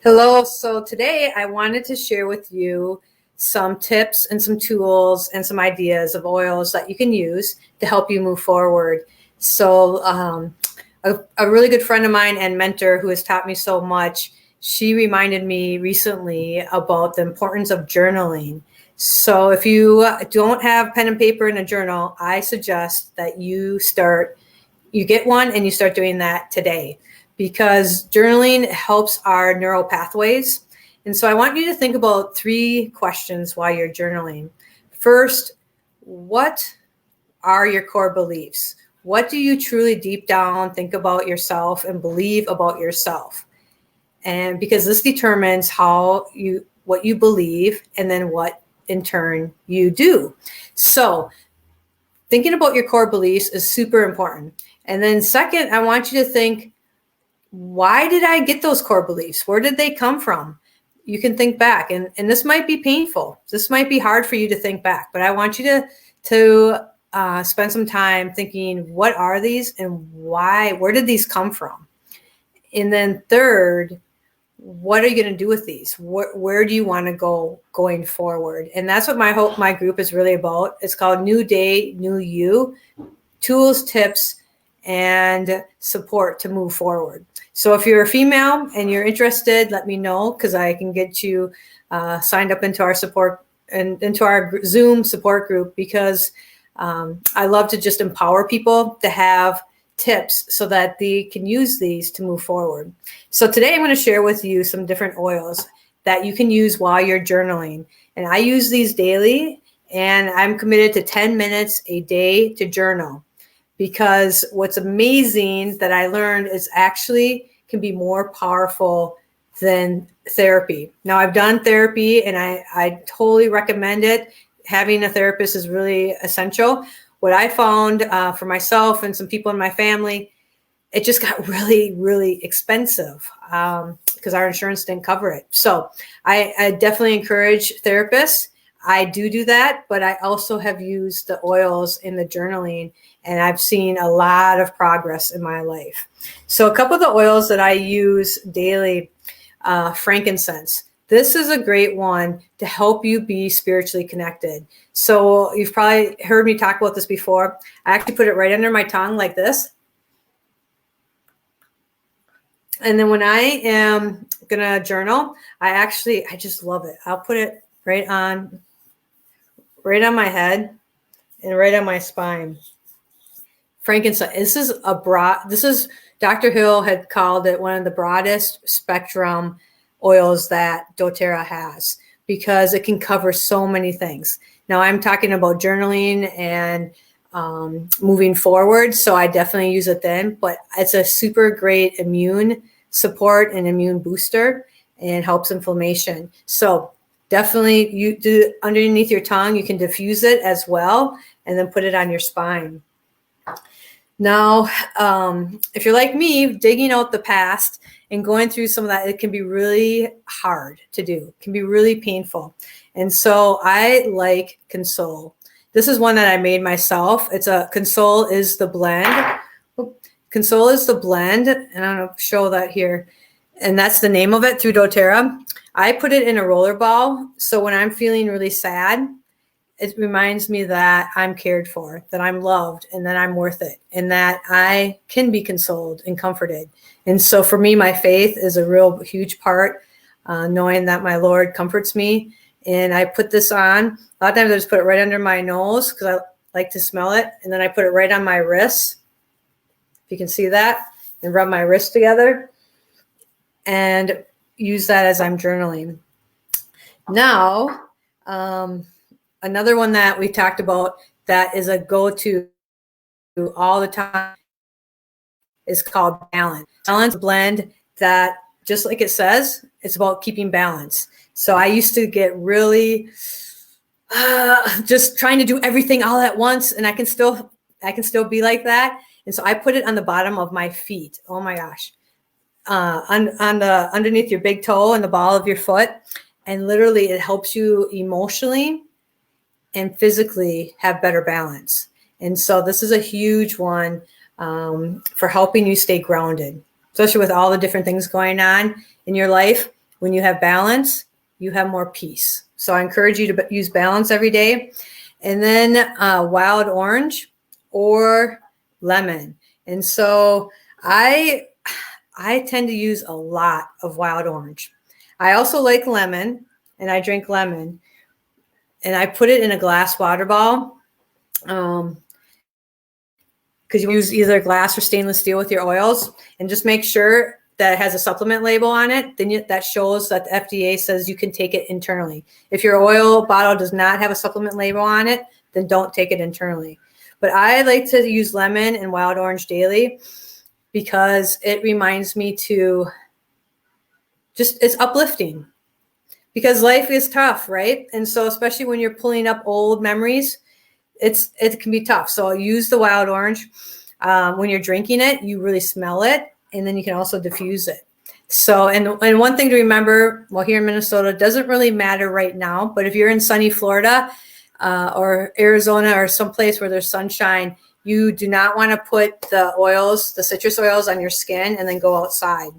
Hello. So today I wanted to share with you some tips and some tools and some ideas of oils that you can use to help you move forward. So a really good friend of mine and mentor who has taught me so much, she reminded me recently about the importance of journaling. So if you don't have pen and paper in a journal, I suggest that you get one and you start doing that today, because journaling helps our neural pathways. And so I want you to think about 3 questions while you're journaling. First, what are your core beliefs? What do you truly deep down think about yourself and believe about yourself? And because this determines what you believe and then what in turn you do. So thinking about your core beliefs is super important. And then second, I want you to think, why did I get those core beliefs? Where did they come from? You can think back, and this might be painful. This might be hard for you to think back, but I want you to spend some time thinking, what are these and why? Where did these come from? And then third, what are you going to do with these? Where do you want to go going forward? And that's what my group is really about. It's called New Day, New You: Tools, Tips, and Support to Move Forward. So if you're a female and you're interested, let me know, because I can get you signed up into our support and into our Zoom support group, because I love to just empower people to have tips so that they can use these to move forward. So today I'm going to share with you some different oils that you can use while you're journaling. And I use these daily, and I'm committed to 10 minutes a day to journal, because what's amazing that I learned is actually can be more powerful than therapy. Now, I've done therapy and I totally recommend it. Having a therapist is really essential. What I found for myself and some people in my family, it just got really, really expensive because our insurance didn't cover it. So I definitely encourage therapists. I do that, but I also have used the oils in the journaling, and I've seen a lot of progress in my life. So a couple of the oils that I use daily, frankincense. This is a great one to help you be spiritually connected. So you've probably heard me talk about this before. I actually put it right under my tongue like this. And then when I am going to journal, I just love it. I'll put it right on my head and right on my spine. Frankincense. This is Dr. Hill had called it one of the broadest spectrum oils that doTERRA has, because it can cover so many things. Now I'm talking about journaling and moving forward, so I definitely use it then, but it's a super great immune support and immune booster, and helps inflammation. So definitely you do underneath your tongue, you can diffuse it as well, and then put it on your spine. Now, if you're like me, digging out the past and going through some of that, it can be really hard to do. It can be really painful. And so I like Console. This is one that I made myself. Console is the blend. Console is the blend, and I'm going to show that here. And that's the name of it through doTERRA. I put it in a roller ball. So when I'm feeling really sad, it reminds me that I'm cared for, that I'm loved, and that I'm worth it, and that I can be consoled and comforted. And so for me, my faith is a real huge part, knowing that my Lord comforts me. And I put this on. A lot of times I just put it right under my nose because I like to smell it. And then I put it right on my wrists, if you can see that, and rub my wrists together and use that as I'm journaling. Now, another one that we talked about that is a go-to all the time is called Balance. Balance blend that, just like it says, it's about keeping balance. So I used to get really just trying to do everything all at once, and I can still be like that. And so I put it on the bottom of my feet. Oh my gosh. Underneath your big toe and the ball of your foot. And literally it helps you emotionally and physically have better balance. And so this is a huge one for helping you stay grounded, especially with all the different things going on in your life. When you have balance, you have more peace. So I encourage you to use balance every day. And then wild orange or lemon. And so I tend to use a lot of wild orange. I also like lemon, and I drink lemon, and I put it in a glass water bottle. Because you use either glass or stainless steel with your oils, and just make sure that it has a supplement label on it. Then that shows that the FDA says you can take it internally. If your oil bottle does not have a supplement label on it, then don't take it internally. But I like to use lemon and wild orange daily because it reminds me to it's uplifting, because life is tough, right? And so especially when you're pulling up old memories, it can be tough. So use the wild orange. When you're drinking it, you really smell it, and then you can also diffuse it. So, and one thing to remember, well, here in Minnesota, it doesn't really matter right now, but if you're in sunny Florida or Arizona or someplace where there's sunshine, you do not want to put the citrus oils on your skin and then go outside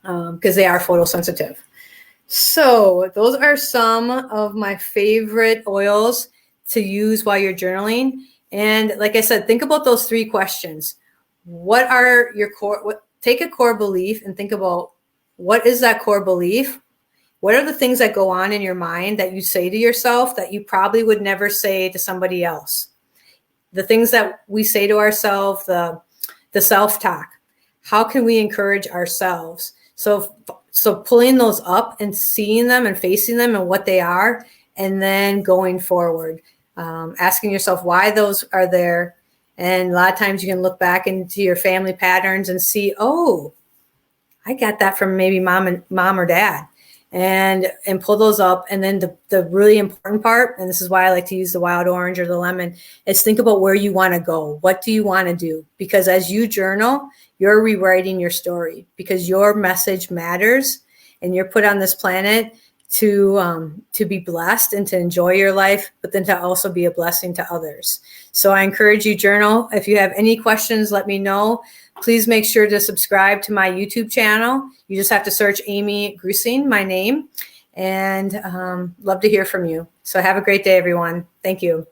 because they are photosensitive. So those are some of my favorite oils to use while you're journaling. And like I said, think about those 3 questions. What are your core? Take a core belief and think about, what is that core belief? What are the things that go on in your mind that you say to yourself that you probably would never say to somebody else? The things that we say to ourselves, the self-talk. How can we encourage ourselves? So pulling those up and seeing them and facing them and what they are, and then going forward, asking yourself why those are there. And a lot of times you can look back into your family patterns and see, oh, I got that from maybe mom or dad, and pull those up. And then the really important part, and this is why I like to use the wild orange or the lemon, is think about where you want to go. What do you want to do? Because as you journal, you're rewriting your story, because your message matters, and you're put on this planet to be blessed and to enjoy your life, but then to also be a blessing to others. So I encourage you, journal. If you have any questions, let me know. Please make sure to subscribe to my YouTube channel. You just have to search Amy Grusing, my name, and love to hear from you. So have a great day, everyone. Thank you.